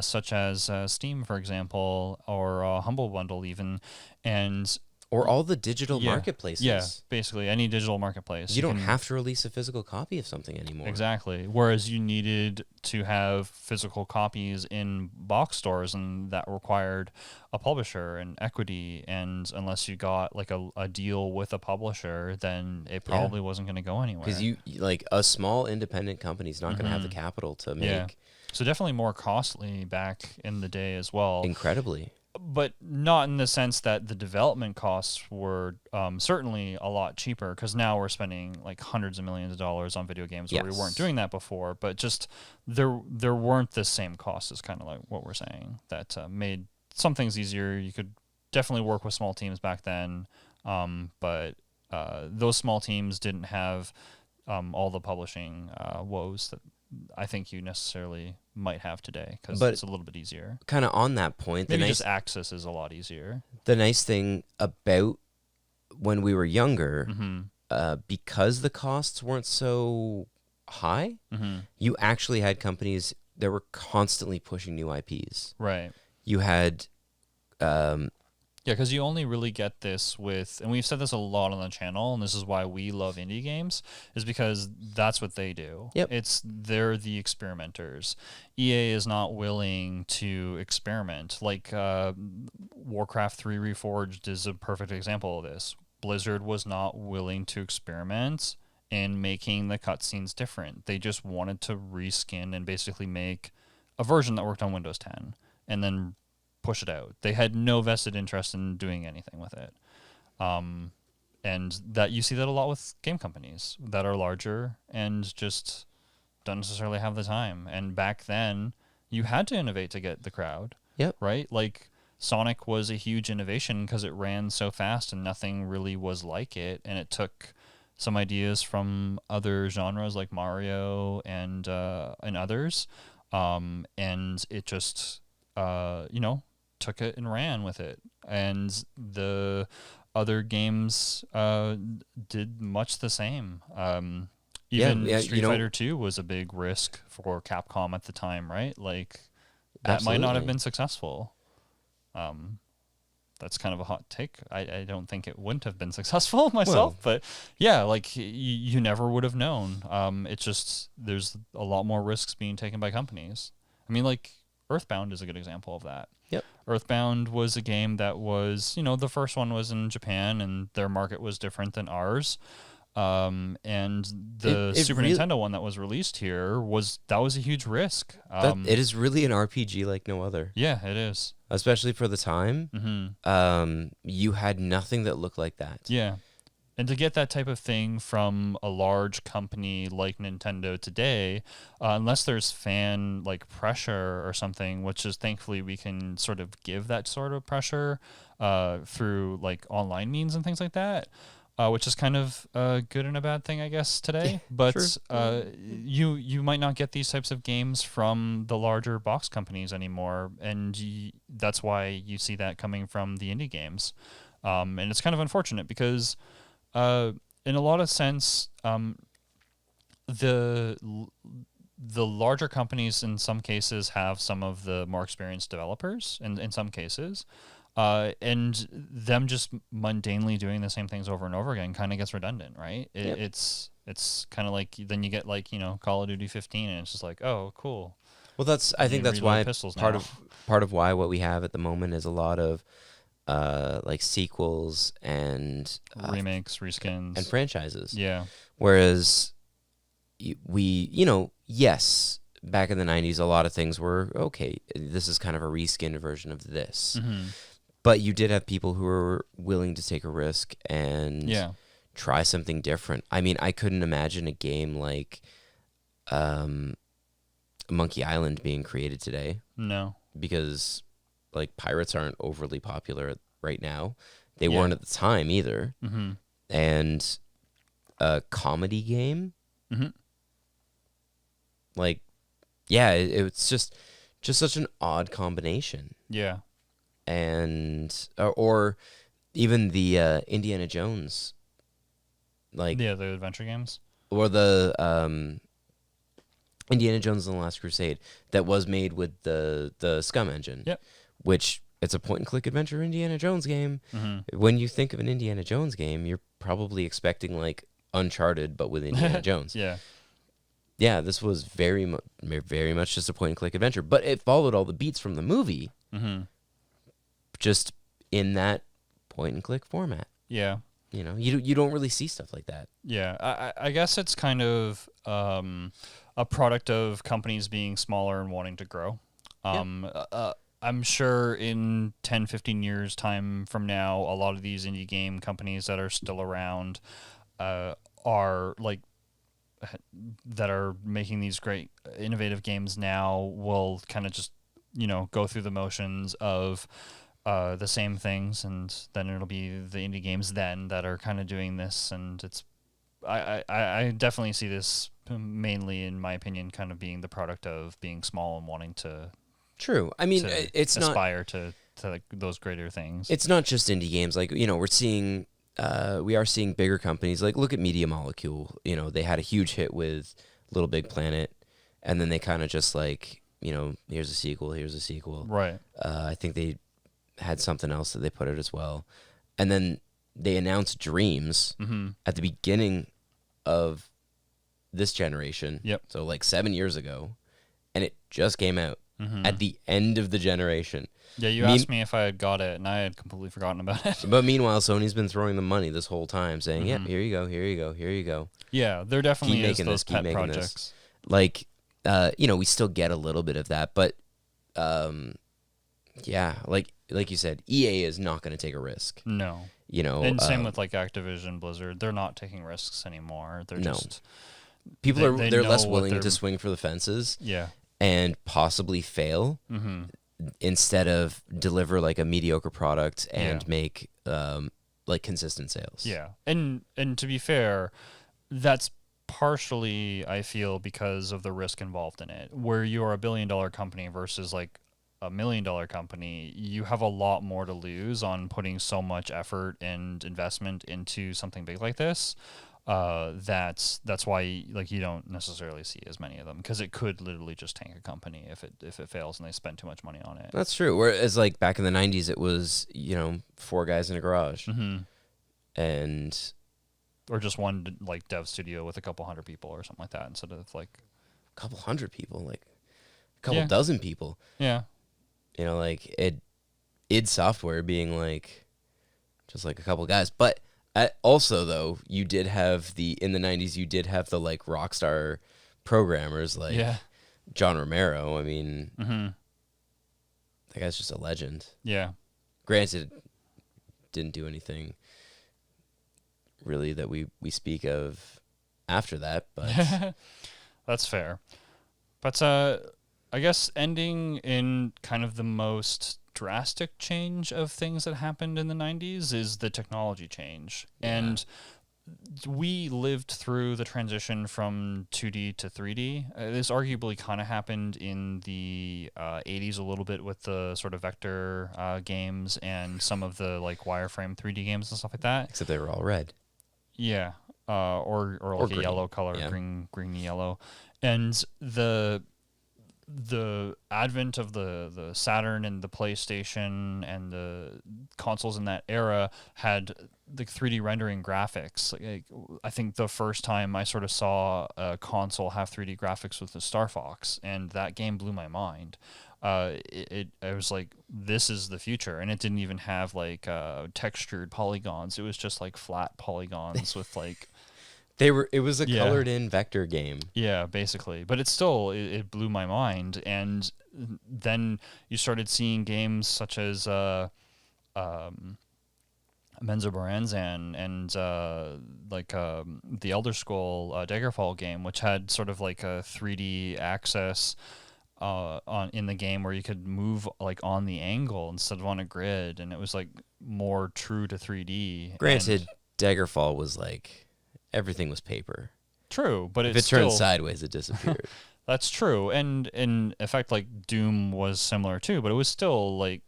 such as Steam, for example, or Humble Bundle even, and Or all the digital yeah, marketplaces. yeah, basically any digital marketplace. You don't have to release a physical copy of something anymore. Exactly. Whereas you needed to have physical copies in box stores, and that required a publisher and equity. And unless you got like a deal with a publisher, then it probably wasn't going to go anywhere. Because you like a small independent company is not going to have the capital to make. Yeah. So definitely more costly back in the day as well. Incredibly. But not in the sense that the development costs were certainly a lot cheaper, because now we're spending like hundreds of millions of dollars on video games where we weren't doing that before. But just there weren't the same costs, is kind of like what we're saying, that made some things easier. You could definitely work with small teams back then, but those small teams didn't have all the publishing woes that I think you necessarily might have today, because it's a little bit easier. Kind of on that point, maybe just access is a lot easier. The nice thing about when we were younger, because the costs weren't so high, you actually had companies that were constantly pushing new IPs. Right. You had... yeah, because you only really get this with, and we've said this a lot on the channel, and this is why we love indie games, is because that's what they do. Yep. They're the experimenters. EA is not willing to experiment. Like Warcraft 3 Reforged is a perfect example of this. Blizzard was not willing to experiment in making the cutscenes different. They just wanted to reskin and basically make a version that worked on Windows 10, and then push it out. They had no vested interest in doing anything with it. And that you see that a lot with game companies that are larger and just don't necessarily have the time. And back then, you had to innovate to get the crowd. Yep. Right? Like, Sonic was a huge innovation because it ran so fast and nothing really was like it. And it took some ideas from other genres like Mario and others. And it just, took it and ran with it, and the other games did much the same. Even Street Fighter 2 was a big risk for Capcom at the time, right? Like, that might not have been successful. That's kind of a hot take. I don't think it wouldn't have been successful myself, but yeah, like you never would have known. It's just there's a lot more risks being taken by companies. I mean, like, Earthbound is a good example of that. Yep. Earthbound was a game that was, the first one was in Japan, and their market was different than ours. And the Super Nintendo one that was released here was a huge risk. It is really an RPG like no other. Yeah, it is. Especially for the time. You had nothing that looked like that. Yeah. And to get that type of thing from a large company like Nintendo today, unless there's fan pressure or something, which is thankfully we can sort of give that sort of pressure through online means and things like that, which is kind of a good and a bad thing, I guess, today. But you might not get these types of games from the larger box companies anymore, and that's why you see that coming from the indie games. And it's kind of unfortunate because in a lot of sense, the larger companies in some cases have some of the more experienced developers in some cases, and them just mundanely doing the same things over and over again kind of gets redundant, right? It's kind of like then you get Call of Duty 15, and it's just like, oh, cool. Well, I think that's why part of why what we have at the moment is a lot of sequels and remakes, reskins, and franchises. Yeah. Whereas yes, back in the 90s, a lot of things were okay. This is kind of a reskinned version of this, but you did have people who were willing to take a risk and try something different. I mean, I couldn't imagine a game like Monkey Island being created today. No, because pirates aren't overly popular right now. They weren't at the time either. And a comedy game, it's just such an odd combination. Yeah. And or even the Indiana Jones like Yeah, the adventure games. or the Indiana Jones and the Last Crusade that was made with the Scum engine. Yep. Which it's a point and click adventure Indiana Jones game. Mm-hmm. When you think of an Indiana Jones game, you're probably expecting like Uncharted but with Indiana Jones. Yeah. Yeah, this was very much just a point and click adventure, but it followed all the beats from the movie. Mm-hmm. Just in that point and click format. Yeah. You know, you don't really see stuff like that. Yeah, I guess it's kind of a product of companies being smaller and wanting to grow. I'm sure in 10, 15 years time from now, a lot of these indie game companies that are still around are like that are making these great innovative games now will kind of just, go through the motions of the same things, and then it'll be the indie games then that are kind of doing this, and it's I definitely see this mainly, in my opinion, kind of being the product of being small and wanting to True. I mean, it's not aspire to like those greater things. It's not just indie games. Like, we are seeing bigger companies. Like, look at Media Molecule. They had a huge hit with Little Big Planet, and then they kind of just like, here's a sequel. Right. I think they had something else that they put out as well. And then they announced Dreams at the beginning of this generation. Yep. So like 7 years ago, and it just came out at the end of the generation. Yeah, you asked me if I had got it, and I had completely forgotten about it. But meanwhile, Sony's been throwing the money this whole time, saying, "Yeah, here you go." Yeah, there definitely keep is making those this, keep pet making projects. this. Like, we still get a little bit of that, but, yeah, like you said, EA is not going to take a risk. No. And same with like Activision, Blizzard. They're not taking risks anymore. They're just people they're less know willing to swing for the fences. Yeah. And possibly fail instead of deliver like a mediocre product and make like consistent sales. Yeah. And to be fair, that's partially, I feel, because of the risk involved in it. Where you're a $1 billion company versus like a $1 million company, you have a lot more to lose on putting so much effort and investment into something big like this. That's why like you don't necessarily see as many of them, because it could literally just tank a company if it fails and they spend too much money on it. That's true. Whereas like back in the 90s, it was 4 guys in a garage, and or just one like dev studio with a couple hundred people or something like that, instead of like a couple hundred people, like a couple dozen people. Yeah, like id Software being like just like a couple guys, but. Also, though, you did have in the 90s, you did have the, like, rock star programmers, like John Romero. I mean, that guy's just a legend. Yeah. Granted, didn't do anything really that we speak of after that, but... That's fair. But I guess ending in kind of the most drastic change of things that happened in the 90s is the technology change. Yeah. And we lived through the transition from 2D to 3D. This arguably kind of happened in the 80s a little bit with the sort of vector games and some of the like wireframe 3D games and stuff like that. Except they were all red. Yeah. Or like a green. yellow color, green, yellow. And the advent of the Saturn and the PlayStation and the consoles in that era had the 3D rendering graphics. Like, I think the first time I sort of saw a console have 3D graphics was the Star Fox, and that game blew my mind. I was like, this is the future, and it didn't even have like textured polygons. It was just like flat polygons with like. It was a colored in vector game. Yeah, basically. But it blew my mind. And then you started seeing games such as Menzo Baranzan and the Elder Scroll Daggerfall game, which had sort of like a 3D access in the game where you could move like on the angle instead of on a grid, and it was like more true to 3D. Granted, Daggerfall was like everything was paper. True, but if it turned sideways, it disappeared. That's true, and in effect, like Doom was similar too, but it was still like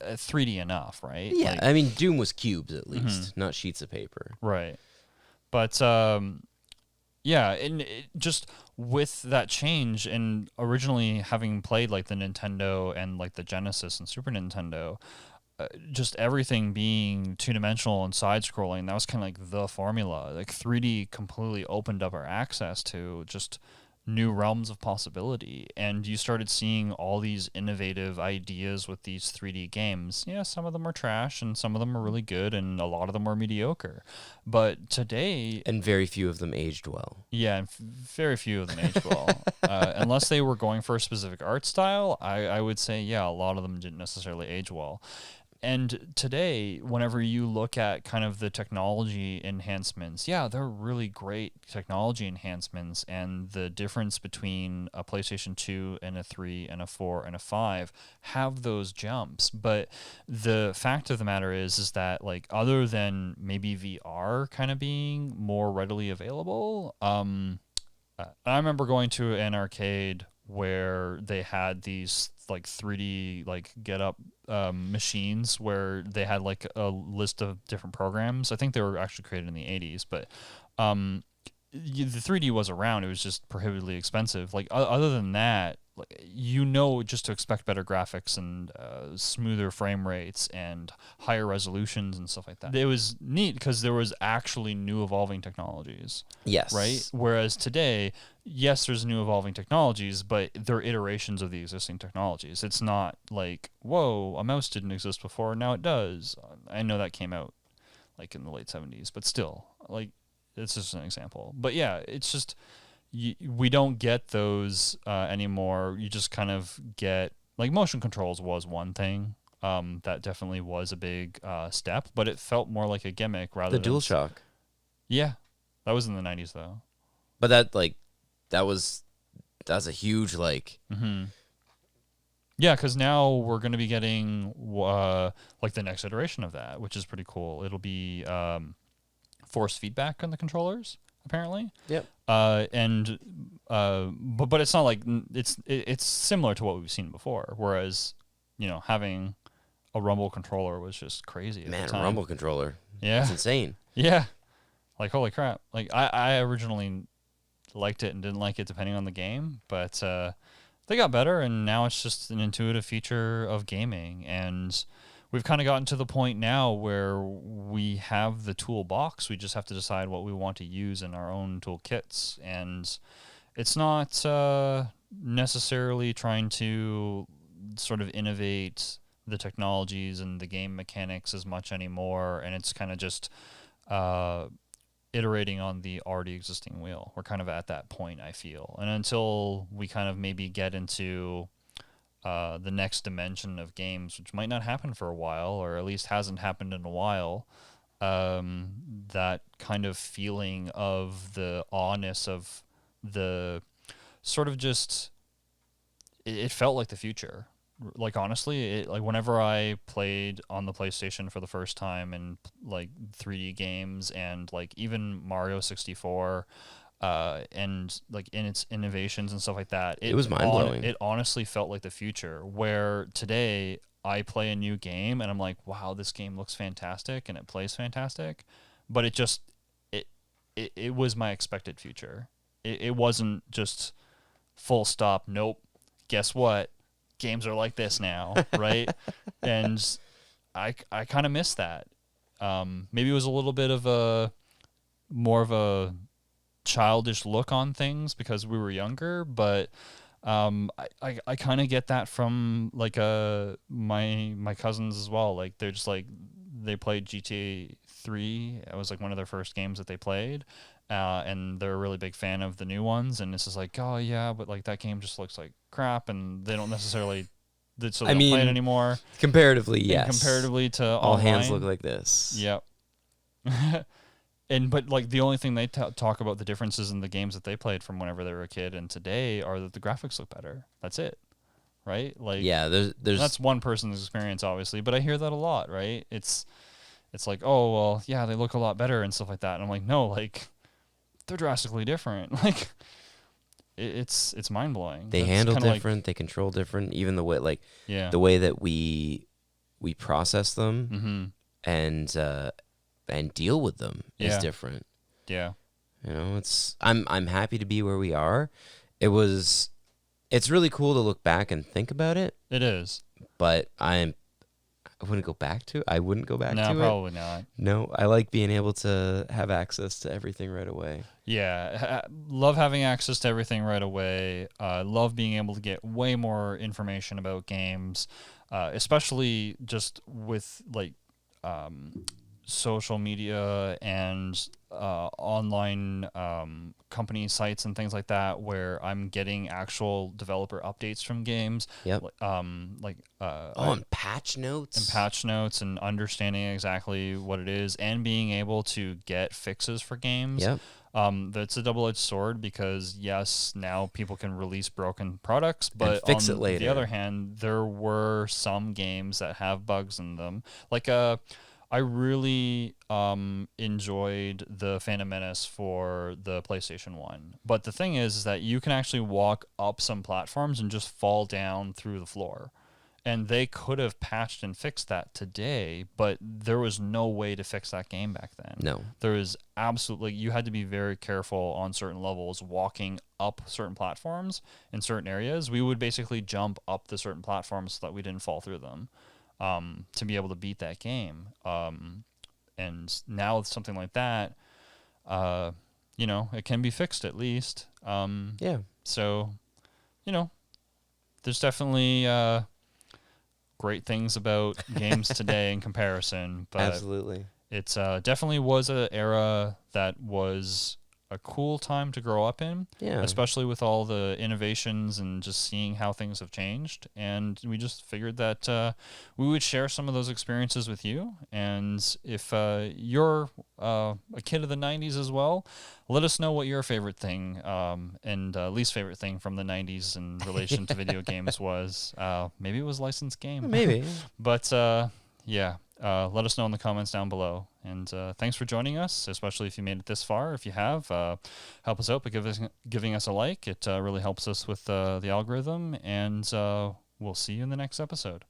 3D enough, right? Yeah, like, I mean, Doom was cubes at least, not sheets of paper. Right. But yeah, and just with that change, and originally having played like the Nintendo and like the Genesis and Super Nintendo, just everything being two-dimensional and side-scrolling, that was kind of like the formula. Like 3D completely opened up our access to just new realms of possibility, and you started seeing all these innovative ideas with these 3D games. Yeah, some of them are trash and some of them are really good and a lot of them are mediocre. But today, And very few of them aged well. yeah, and very few of them aged well. Unless they were going for a specific art style, I would say, yeah, a lot of them didn't necessarily age well. And today, whenever you look at kind of the technology enhancements, yeah, they're really great technology enhancements. And the difference between a PlayStation 2 and a 3 and a 4 and a 5 have those jumps. But the fact of the matter is that, like, other than maybe VR kind of being more readily available, I remember going to an arcade where they had these like 3D like get up machines where they had like a list of different programs. I think they were actually created in the 80s, but the 3D was around. It was just prohibitively expensive. Like other than that, like, just to expect better graphics and smoother frame rates and higher resolutions and stuff like that. It was neat because there was actually new evolving technologies. Yes. Right? Whereas today, yes, there's new evolving technologies, but they're iterations of the existing technologies. It's not like, whoa, a mouse didn't exist before, now it does. I know that came out like in the late 70s, but still, like, it's just an example. But yeah, it's just we don't get those anymore. You just kind of get like motion controls was one thing. That definitely was a big step, but it felt more like a gimmick rather The than DualShock. Yeah, that was in the 90s though. But that's a huge like. Mm-hmm. Yeah, because now we're going to be getting like the next iteration of that, which is pretty cool. It'll be force feedback on the controllers, apparently. Yep. But it's not like it's similar to what we've seen before. Whereas, having a Rumble controller was just crazy. At Man, the a time. Rumble controller. Yeah, It's insane. yeah. Like holy crap! Like I originally liked it and didn't like it depending on the game, but they got better, and now it's just an intuitive feature of gaming. And we've kind of gotten to the point now where we have the toolbox. We just have to decide what we want to use in our own toolkits. And it's not necessarily trying to sort of innovate the technologies and the game mechanics as much anymore. And it's kind of just iterating on the already existing wheel. We're kind of at that point, I feel. And until we kind of maybe get into the next dimension of games, which might not happen for a while, or at least hasn't happened in a while, that kind of feeling of the awness of the sort of just, it felt like the future. Like honestly, like whenever I played on the PlayStation for the first time and like 3D games and like even Mario 64, and like in its innovations and stuff like that, it was mind blowing. It honestly felt like the future. Where today I play a new game and I'm like, wow, this game looks fantastic and it plays fantastic, but it was my expected future. It wasn't just full stop. Nope. Guess what? Games are like this now, right? And I kind of miss that. Maybe it was a little bit of a more of a childish look on things because we were younger, but I kind of get that from like my cousins as well. Like they're just like they played GTA 3. It was like one of their first games that they played. And they're a really big fan of the new ones, and it's just like, oh yeah, but like that game just looks like crap, and they don't necessarily, so they don't play it anymore. Comparatively, yes. And comparatively to all online, hands look like this. Yep. But like the only thing they talk about the differences in the games that they played from whenever they were a kid and today are that the graphics look better. That's it, right? Like yeah, there's that's one person's experience, obviously, but I hear that a lot, right? It's like, oh well, yeah, they look a lot better and stuff like that, and I'm like, no, like. They're drastically different. Like it's mind blowing. They handle different. They control different. Even the way, the way that we process them and deal with them is different. Yeah. You know, I'm happy to be where we are. It's really cool to look back and think about it, It is. but I wouldn't go back to No, it. probably not. No, I like being able to have access to everything right away. Yeah, love having access to everything right away. Love being able to get way more information about games, especially just with like social media and online company sites and things like that, where I'm getting actual developer updates from games. Yep. And patch notes. And patch notes and understanding exactly what it is and being able to get fixes for games. Yep. That's a double-edged sword because yes, now people can release broken products, but and fix on it later. the other hand, there were some games that have bugs in them. Like I really enjoyed the Phantom Menace for the PlayStation 1. But the thing is that you can actually walk up some platforms and just fall down through the floor. And they could have patched and fixed that today, but there was no way to fix that game back then. No. There was absolutely, you had to be very careful on certain levels walking up certain platforms in certain areas. We would basically jump up the certain platforms so that we didn't fall through them. To be able to beat that game. And now with something like that, it can be fixed at least. Yeah. So, there's definitely great things about games today in comparison. But absolutely. It's definitely was an era that was a cool time to grow up in, yeah. especially with all the innovations and just seeing how things have changed. And we just figured that we would share some of those experiences with you. And if you're a kid of the 90s as well, let us know what your favorite thing and least favorite thing from the 90s in relation to video games was. Maybe it was licensed game. Maybe. But yeah. Let us know in the comments down below. And thanks for joining us, especially if you made it this far. If you have, help us out by giving us a like. It really helps us with the algorithm. And we'll see you in the next episode.